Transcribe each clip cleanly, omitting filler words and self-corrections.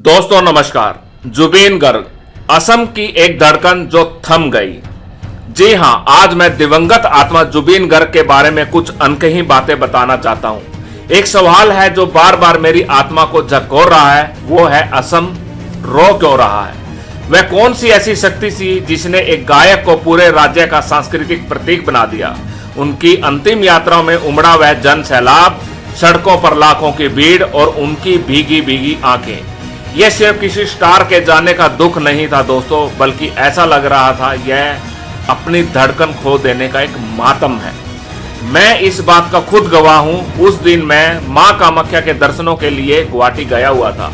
दोस्तों नमस्कार। जुबीन गर्ग, असम की एक धड़कन जो थम गई। जी हां, आज मैं दिवंगत आत्मा जुबीन गर्ग के बारे में कुछ अनकही बातें बताना चाहता हूं। एक सवाल है जो बार बार मेरी आत्मा को झकझोर रहा है, वो है असम रो क्यों रहा है। वह कौन सी ऐसी शक्ति थी जिसने एक गायक को पूरे राज्य का सांस्कृतिक प्रतीक बना दिया। उनकी अंतिम यात्रा में उमड़ा वह जन सैलाब, सड़कों पर लाखों की भीड़ और उनकी भीगी भीगी आंखें। यह सिर्फ किसी स्टार के जाने का दुख नहीं था दोस्तों, बल्कि ऐसा लग रहा था यह अपनी धड़कन खो देने का एक मातम है। मैं इस बात का खुद गवाह हूं। उस दिन मैं मां कामाख्या के दर्शनों के लिए गुवाहाटी गया हुआ था।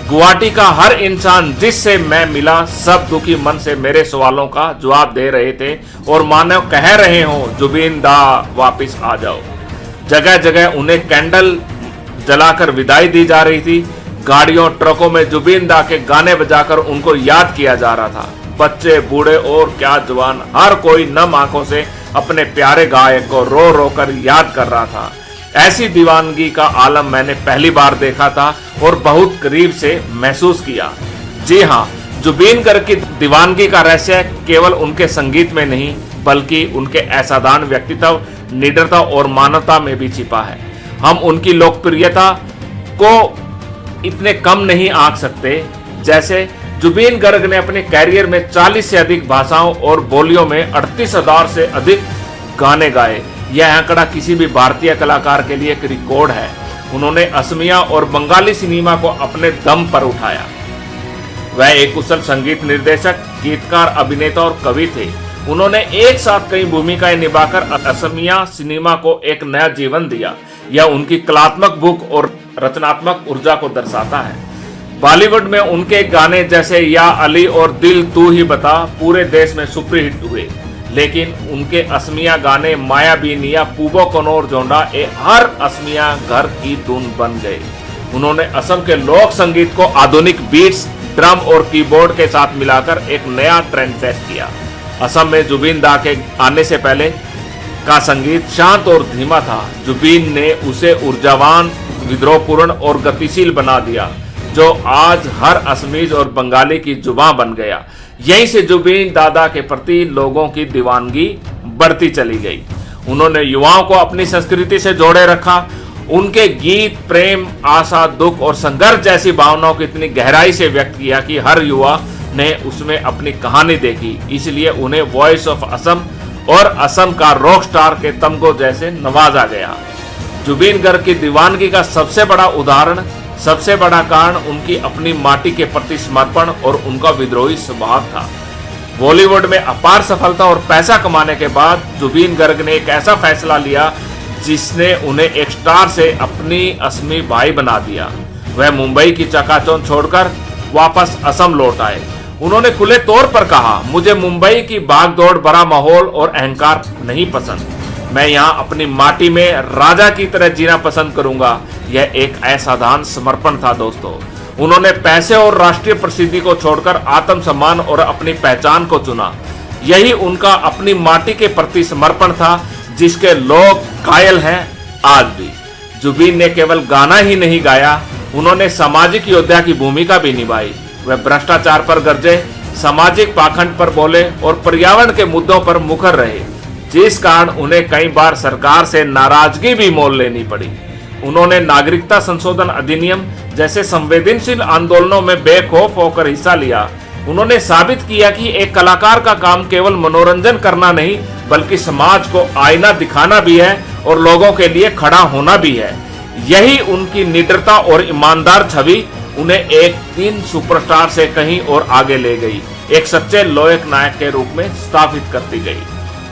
गुवाहाटी का हर इंसान जिससे मैं मिला, सब दुखी मन से मेरे सवालों का जवाब दे रहे थे और मानव कह रहे हो जुबीन दा वापिस आ जाओ। जगह जगह उन्हें कैंडल जलाकर विदाई दी जा रही थी। गाड़ियों ट्रकों में जुबीन दा के गाने बजाकर उनको याद किया जा रहा था। बच्चे बूढ़े और क्या जवान, हर कोई नम आंखों से अपने प्यारे गायक को रो रो कर याद कर रहा था। ऐसी दीवानगी का आलम मैंने पहली बार देखा था और बहुत करीब से महसूस किया। जी हाँ, जुबीन गर्ग की दीवानगी का रहस्य केवल उनके संगीत में नहीं, बल्कि उनके असाधारण व्यक्तित्व, निडरता और मानवता में भी छिपा है। हम उनकी लोकप्रियता को इतने कम नहीं आंक सकते। जैसे जुबीन गर्ग ने अपने कैरियर में 40 से अधिक भाषाओं और बोलियों में 38,000 से अधिक गाने गाए। यह आंकड़ा किसी भी भारतीय कलाकार के लिए एक रिकॉर्ड है। उन्होंने असमिया और बंगाली सिनेमा को अपने दम पर उठाया। वह एक कुशल संगीत निर्देशक, गीतकार, अभिनेता और कवि थे। उन्होंने एक साथ कई भूमिकाएं निभाकर असमिया सिनेमा को एक नया जीवन दिया। यह उनकी कलात्मक भूख और रचनात्मक ऊर्जा को दर्शाता है। बॉलीवुड में उनके गाने जैसे या अली और दिल तू ही बता पूरे देश में सुपरहिट हुए, लेकिन उनके असमिया गाने माया बीनिया, पूबो कनौर जोंडा ए हर असमिया घर की धुन बन गए। उन्होंने असम के लोक संगीत को आधुनिक बीट्स, ड्रम और कीबोर्ड के साथ मिलाकर एक नया ट्रेंड सेट किया। असम में जुबीन दा के आने से पहले का संगीत शांत और धीमा था। जुबीन ने उसे ऊर्जावान, विद्रोहपूर्ण और गतिशील बना दिया, जो आज हर असमीज और बंगाली की जुबान बन गया। यहीं से जुबीन दादा के प्रति लोगों की दीवानगी बढ़ती चली गई। उन्होंने युवाओं को अपनी संस्कृति से जोड़े रखा। उनके गीत प्रेम, आशा, दुख और संघर्ष जैसी भावनाओं को इतनी गहराई से व्यक्त किया कि हर युवा ने उसमें अपनी कहानी देखी। इसलिए उन्हें वॉइस ऑफ असम और असम का रॉक स्टार के तमगों जैसे नवाजा गया। जुबीन गर्ग की दीवानगी का सबसे बड़ा उदाहरण, सबसे बड़ा कारण उनकी अपनी माटी के प्रति समर्पण और उनका विद्रोही स्वभाव था। बॉलीवुड में अपार सफलता और पैसा कमाने के बाद जुबीन गर्ग ने एक ऐसा फैसला लिया जिसने उन्हें एक स्टार से अपनी असमी भाई बना दिया। वह मुंबई की चकाचौंध छोड़कर वापस असम लौट आए। उन्होंने खुले तौर पर कहा, मुझे मुंबई की भागदौड़ भरा माहौल और अहंकार नहीं पसंद। मैं यहाँ अपनी माटी में राजा की तरह जीना पसंद करूंगा। यह एक असाधारण समर्पण था दोस्तों। उन्होंने पैसे और राष्ट्रीय प्रसिद्धि को छोड़कर आत्मसम्मान और अपनी पहचान को चुना। यही उनका अपनी माटी के प्रति समर्पण था, जिसके लोग कायल हैं आज भी। जुबीन ने केवल गाना ही नहीं गाया, उन्होंने सामाजिक योद्धा की भूमिका भी निभाई। वह भ्रष्टाचार पर गरजे, सामाजिक पाखंड पर बोले और पर्यावरण के मुद्दों पर मुखर रहे, जिस कारण उन्हें कई बार सरकार से नाराजगी भी मोल लेनी पड़ी। उन्होंने नागरिकता संशोधन अधिनियम जैसे संवेदनशील आंदोलनों में बेखौफ होकर हिस्सा लिया। उन्होंने साबित किया कि एक कलाकार का काम केवल मनोरंजन करना नहीं, बल्कि समाज को आईना दिखाना भी है और लोगों के लिए खड़ा होना भी है। यही उनकी निडरता और ईमानदार छवि उन्हें एक दिन सुपरस्टार से कहीं और आगे ले गई, एक सच्चे लोक नायक के रूप में स्थापित करती गई।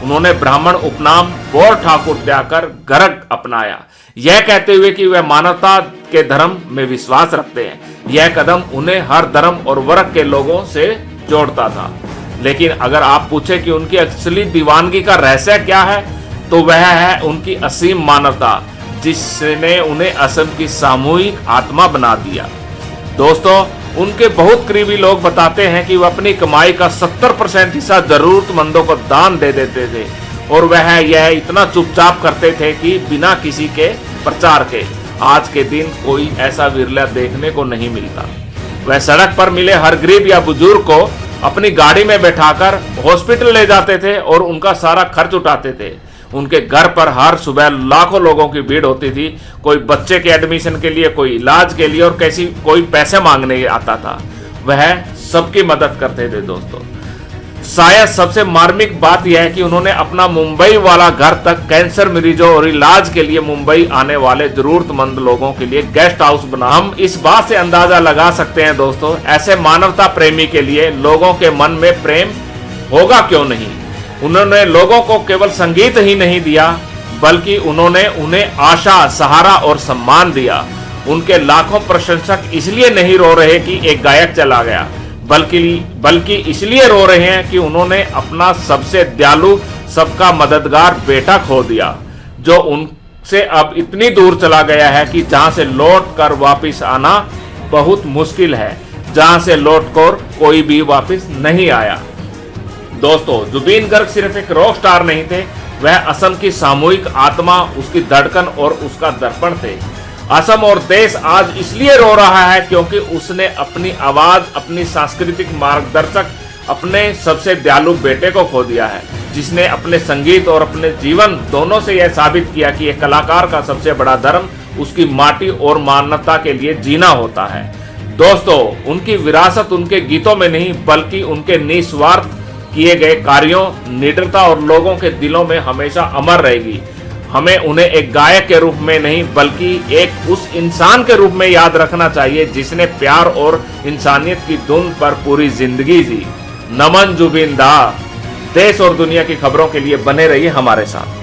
उन्होंने ब्राह्मण उपनाम बोर ठाकुर त्यागकर गर्ग अपनाया, यह कहते हुए कि वे मानवता के धर्म में विश्वास रखते हैं। यह कदम उन्हें हर धर्म और वर्ग के लोगों से जोड़ता था। लेकिन अगर आप पूछे कि उनकी असली दीवानगी का रहस्य क्या है, तो वह है उनकी असीम मानवता, जिसने उन्हें असम की सामूहिक आत्मा बना दिया। दोस्तों, उनके बहुत करीबी लोग बताते हैं कि वह अपनी कमाई का 70% हिस्सा जरूरतमंदों को दान दे देते थे और वह यह इतना चुपचाप करते थे कि बिना किसी के प्रचार के। आज के दिन कोई ऐसा विरला देखने को नहीं मिलता। वह सड़क पर मिले हर गरीब या बुजुर्ग को अपनी गाड़ी में बैठाकर हॉस्पिटल ले जाते थे और उनका सारा खर्च उठाते थे। उनके घर पर हर सुबह लाखों लोगों की भीड़ होती थी, कोई बच्चे के एडमिशन के लिए, कोई इलाज के लिए और कोई पैसे मांगने आता था। वह सबकी मदद करते थे। दोस्तों, शायद सबसे मार्मिक बात यह है कि उन्होंने अपना मुंबई वाला घर तक कैंसर मरीजों और इलाज के लिए मुंबई आने वाले जरूरतमंद लोगों के लिए गेस्ट हाउस बना। हम इस बात से अंदाजा लगा सकते हैं दोस्तों, ऐसे मानवता प्रेमी के लिए लोगों के मन में प्रेम होगा क्यों नहीं। उन्होंने लोगों को केवल संगीत ही नहीं दिया, बल्कि उन्होंने उन्हें आशा, सहारा और सम्मान दिया। उनके लाखों प्रशंसक इसलिए नहीं रो रहे कि एक गायक चला गया, बल्कि इसलिए रो रहे हैं कि उन्होंने अपना सबसे दयालु, सबका मददगार बेटा खो दिया, जो उनसे अब इतनी दूर चला गया है कि जहां से लौट कर वापिस आना बहुत मुश्किल है, जहां से लौट कर कोई भी वापिस नहीं आया। दोस्तों, जुबीन गर्ग सिर्फ एक रॉक स्टार नहीं थे, वह असम की सामूहिक आत्मा, उसकी धड़कन और उसका दर्पण थे। असम और देश आज इसलिए रो रहा है क्योंकि उसने अपनी आवाज, अपनी सांस्कृतिक मार्गदर्शक, अपने सबसे दयालु बेटे को खो दिया है, जिसने अपने संगीत और अपने जीवन दोनों से यह साबित किया कि एक कलाकार का सबसे बड़ा धर्म उसकी माटी और मानवता के लिए जीना होता है। दोस्तों, उनकी विरासत उनके गीतों में नहीं, बल्कि उनके निस्वार्थ किए गए कार्यों, निडरता और लोगों के दिलों में हमेशा अमर रहेगी। हमें उन्हें एक गायक के रूप में नहीं, बल्कि एक उस इंसान के रूप में याद रखना चाहिए जिसने प्यार और इंसानियत की धुन पर पूरी जिंदगी जी। नमन जुबीन दा। देश और दुनिया की खबरों के लिए बने रहिए हमारे साथ।